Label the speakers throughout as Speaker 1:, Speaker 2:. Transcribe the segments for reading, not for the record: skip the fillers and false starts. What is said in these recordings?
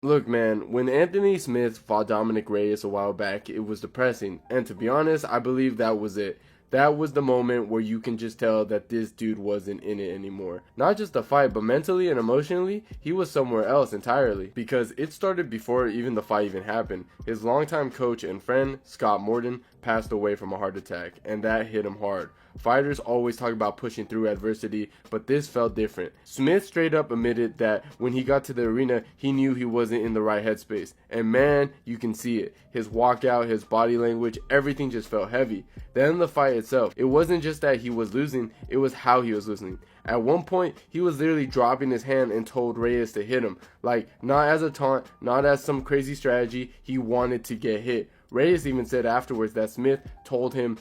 Speaker 1: Look, man, when Anthony Smith fought Dominic Reyes a while back, it was depressing. And to be honest, I believe that was it. That was the moment where you can just tell that this dude wasn't in it anymore. Not just the fight, but mentally and emotionally, he was somewhere else entirely. Because it started before even the fight even happened. His longtime coach and friend, Scott Morton, passed away from a heart attack, and that hit him hard. Fighters always talk about pushing through adversity, but this felt different. Smith straight up admitted that when he got to the arena, he knew he wasn't in the right headspace. And man, you can see it. His walkout, his body language, everything just felt heavy. Then the fight itself, it wasn't just that he was losing, it was how he was losing. At one point, he was literally dropping his hand and told Reyes to hit him. Like, not as a taunt, not as some crazy strategy, he wanted to get hit. Reyes even said afterwards that Smith told him,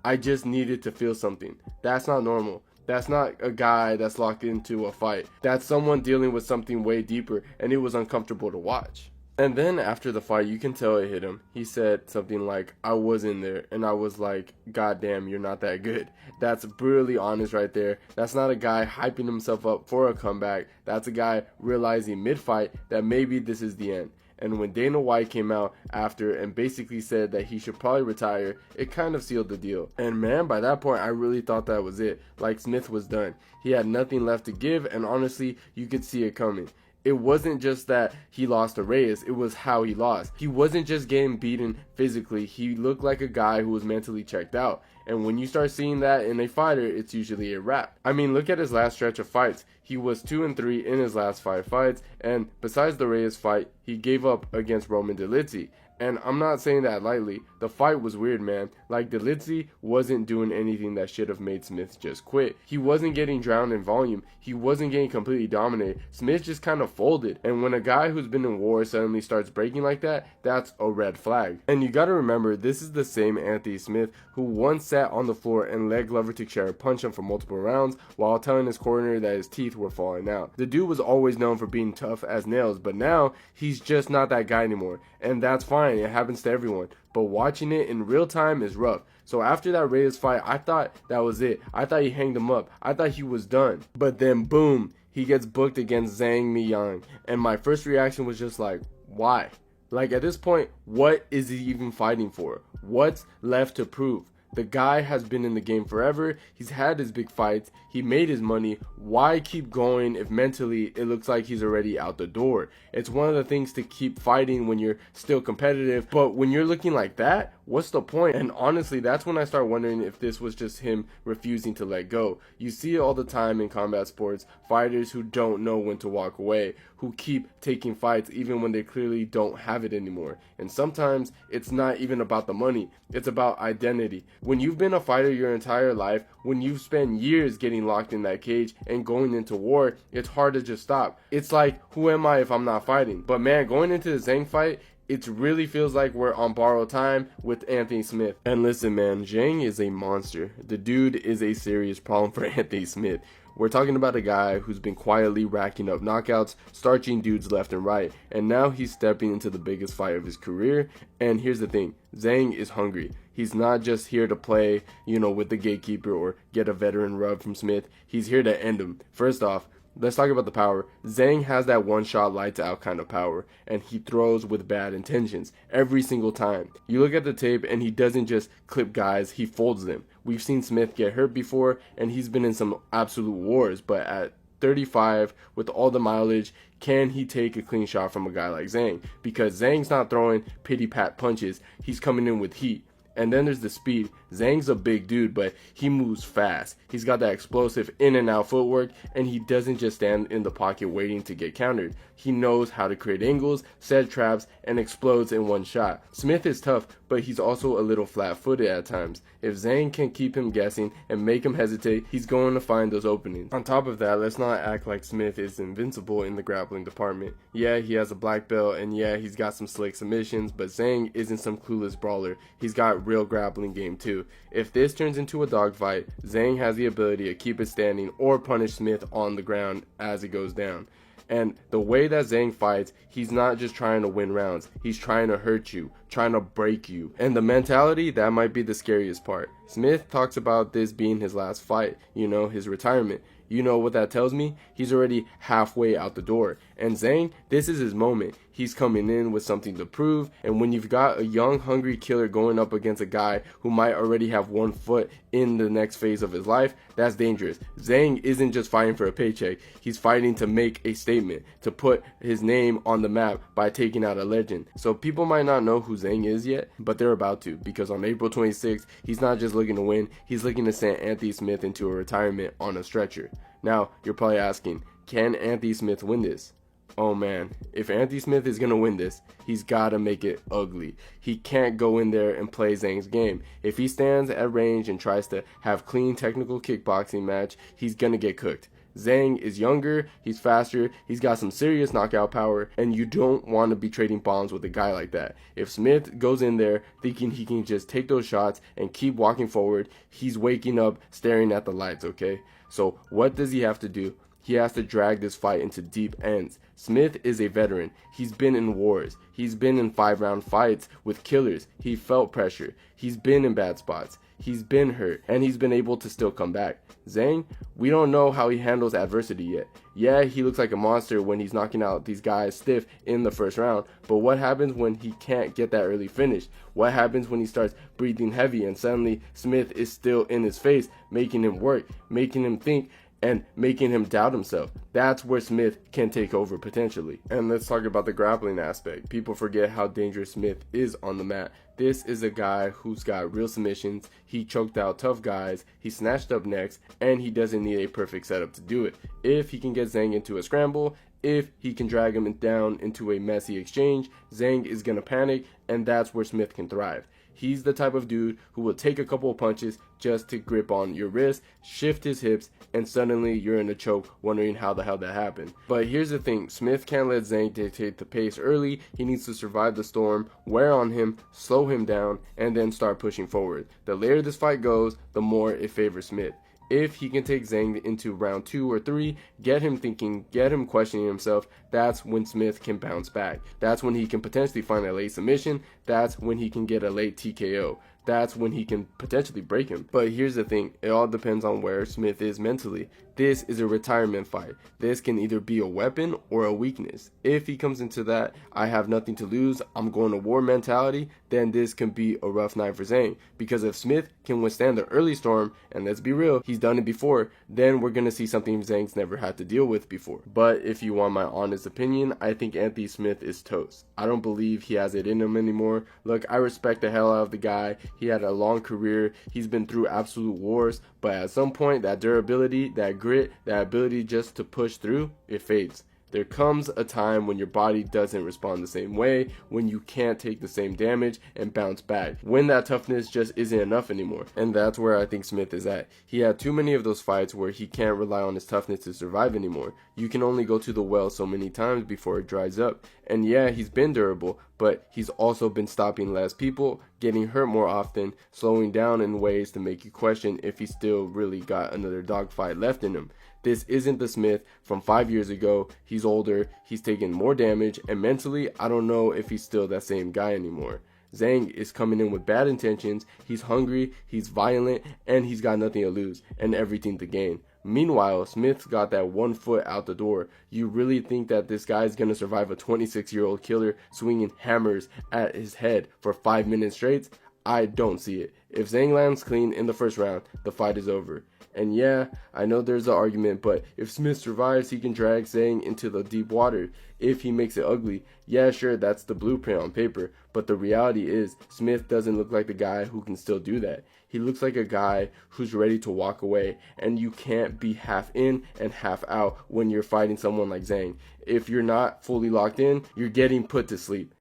Speaker 1: "I just needed to feel something." That's not normal. That's not a guy that's locked into a fight. That's someone dealing with something way deeper, and it was uncomfortable to watch. And then after the fight, you can tell it hit him. He said something like, "I was in there," and I was like, "God damn, you're not that good." That's brutally honest right there. That's not a guy hyping himself up for a comeback. That's a guy realizing mid-fight that maybe this is the end. And when Dana White came out after and basically said that he should probably retire, it kind of sealed the deal. And man, by that point, I really thought that was it. Like, Smith was done. He had nothing left to give, and honestly, you could see it coming. It wasn't just that he lost to Reyes, it was how he lost. He wasn't just getting beaten physically, he looked like a guy who was mentally checked out. And when you start seeing that in a fighter, it's usually a wrap. I mean, look at his last stretch of fights. He was 2-3 in his last 5 fights, and besides the Reyes fight, he gave up against Roman Dolidze. And I'm not saying that lightly. The fight was weird, man. Like, Dolidze wasn't doing anything that should have made Smith just quit. He wasn't getting drowned in volume. He wasn't getting completely dominated. Smith just kind of folded. And when a guy who's been in war suddenly starts breaking like that, that's a red flag. And you gotta remember, this is the same Anthony Smith who once sat on the floor and let Glover Teixeira punch him for multiple rounds while telling his corner that his teeth were falling out. The dude was always known for being tough as nails, but now he's just not that guy anymore. And that's fine. It happens to everyone, but watching it in real time is rough. So after that Reyes fight, I thought that was it. I thought he hanged him up. I thought he was done. But then boom, he gets booked against Zhang, and my first reaction was just like, why? Like, at this point, what is he even fighting for? What's left to prove? The guy has been in the game forever. He's had his big fights. He made his money. Why keep going if mentally it looks like he's already out the door? It's one of the things to keep fighting when you're still competitive. But when you're looking like that, what's the point? And honestly, that's when I start wondering if this was just him refusing to let go. You see it all the time in combat sports. Fighters who don't know when to walk away, who keep taking fights even when they clearly don't have it anymore. And sometimes it's not even about the money. It's about identity. When you've been a fighter your entire life, when you've spent years getting locked in that cage and going into war, it's hard to just stop. It's like, who am I if I'm not fighting? But man, going into the Zhang fight, it really feels like we're on borrowed time with Anthony Smith. And listen, man, Zhang is a monster. The dude is a serious problem for Anthony Smith. We're talking about a guy who's been quietly racking up knockouts, starching dudes left and right, and now he's stepping into the biggest fight of his career. And here's the thing, Zhang is hungry. He's not just here to play, with the gatekeeper or get a veteran rub from Smith. He's here to end him. First off, let's talk about the power. Zhang has that one-shot lights-out kind of power, and he throws with bad intentions every single time. You look at the tape, and he doesn't just clip guys, he folds them. We've seen Smith get hurt before, and he's been in some absolute wars, but at 35, with all the mileage, can he take a clean shot from a guy like Zhang? Because Zhang's not throwing pity-pat punches, he's coming in with heat. And then there's the speed. Zhang's a big dude, but he moves fast. He's got that explosive in and out footwork, and he doesn't just stand in the pocket waiting to get countered. He knows how to create angles, set traps, and explodes in one shot. Smith is tough, but he's also a little flat-footed at times. If Zhang can keep him guessing and make him hesitate, he's going to find those openings. On top of that, let's not act like Smith is invincible in the grappling department. Yeah, he has a black belt, and yeah, he's got some slick submissions, but Zhang isn't some clueless brawler. He's got real grappling game too. If this turns into a dogfight, Zhang has the ability to keep it standing or punish Smith on the ground as it goes down. And the way that Zhang fights, he's not just trying to win rounds. He's trying to hurt you, trying to break you. And the mentality, that might be the scariest part. Smith talks about this being his last fight, his retirement. You know what that tells me? He's already halfway out the door. And Zhang, this is his moment. He's coming in with something to prove, and when you've got a young, hungry killer going up against a guy who might already have one foot in the next phase of his life, that's dangerous. Zhang isn't just fighting for a paycheck. He's fighting to make a statement, to put his name on the map by taking out a legend. So people might not know who Zhang is yet, but they're about to, because on April 26th, he's not just looking to win, he's looking to send Anthony Smith into a retirement on a stretcher. Now, you're probably asking, can Anthony Smith win this? Oh man, if Anthony Smith is going to win this, he's got to make it ugly. He can't go in there and play Zhang's game. If he stands at range and tries to have clean technical kickboxing match, he's going to get cooked. Zhang is younger, he's faster, he's got some serious knockout power, and you don't want to be trading bombs with a guy like that. If Smith goes in there thinking he can just take those shots and keep walking forward, he's waking up staring at the lights, okay? So what does he have to do? He has to drag this fight into deep ends. Smith is a veteran. He's been in wars. He's been in 5-round fights with killers. He felt pressure. He's been in bad spots. He's been hurt, and he's been able to still come back. Zhang, we don't know how he handles adversity yet. Yeah, he looks like a monster when he's knocking out these guys stiff in the first round, but what happens when he can't get that early finish? What happens when he starts breathing heavy and suddenly Smith is still in his face, making him work, making him think, and making him doubt himself? That's where Smith can take over potentially. And let's talk about the grappling aspect. People forget how dangerous Smith is on the mat. This is a guy who's got real submissions, he choked out tough guys, he snatched up necks, and he doesn't need a perfect setup to do it. If he can get Zhang into a scramble, if he can drag him down into a messy exchange, Zhang is going to panic, and that's where Smith can thrive. He's the type of dude who will take a couple of punches just to grip on your wrist, shift his hips, and suddenly you're in a choke wondering how the hell that happened. But here's the thing, Smith can't let Zhang dictate the pace early. He needs to survive the storm, wear on him, slow him down, and then start pushing forward. The later this fight goes, the more it favors Smith. If he can take Zhang into round 2 or 3, get him thinking, get him questioning himself, that's when Smith can bounce back. That's when he can potentially find a late submission. That's when he can get a late TKO. That's when he can potentially break him. But here's the thing, it all depends on where Smith is mentally. This is a retirement fight. This can either be a weapon or a weakness. If he comes into that, I have nothing to lose, I'm going to war mentality, then this can be a rough night for Zhang. Because if Smith can withstand the early storm, and let's be real, he's done it before, then we're going to see something Zhang's never had to deal with before. But if you want my honest opinion, I think Anthony Smith is toast. I don't believe he has it in him anymore. Look, I respect the hell out of the guy. He had a long career. He's been through absolute wars. But at some point, that durability, that grit, that ability just to push through, it fades. There comes a time when your body doesn't respond the same way, when you can't take the same damage and bounce back, when that toughness just isn't enough anymore. And that's where I think Smith is at. He had too many of those fights where he can't rely on his toughness to survive anymore. You can only go to the well so many times before it dries up. And yeah, he's been durable, but he's also been stopping less people, getting hurt more often, slowing down in ways to make you question if he still really got another dogfight left in him. This isn't the Smith from 5 years ago. He's older, he's taken more damage, and mentally, I don't know if he's still that same guy anymore. Zhang is coming in with bad intentions, he's hungry, he's violent, and he's got nothing to lose, and everything to gain. Meanwhile, Smith's got that 1 foot out the door. You really think that this guy is going to survive a 26-year-old killer swinging hammers at his head for 5 minutes straight? I don't see it. If Zhang lands clean in the first round, the fight is over. And yeah, I know there's an argument, but if Smith survives, he can drag Zhang into the deep water. If he makes it ugly, yeah, sure, that's the blueprint on paper, but the reality is, Smith doesn't look like the guy who can still do that. He looks like a guy who's ready to walk away, and you can't be half in and half out when you're fighting someone like Zhang. If you're not fully locked in, you're getting put to sleep.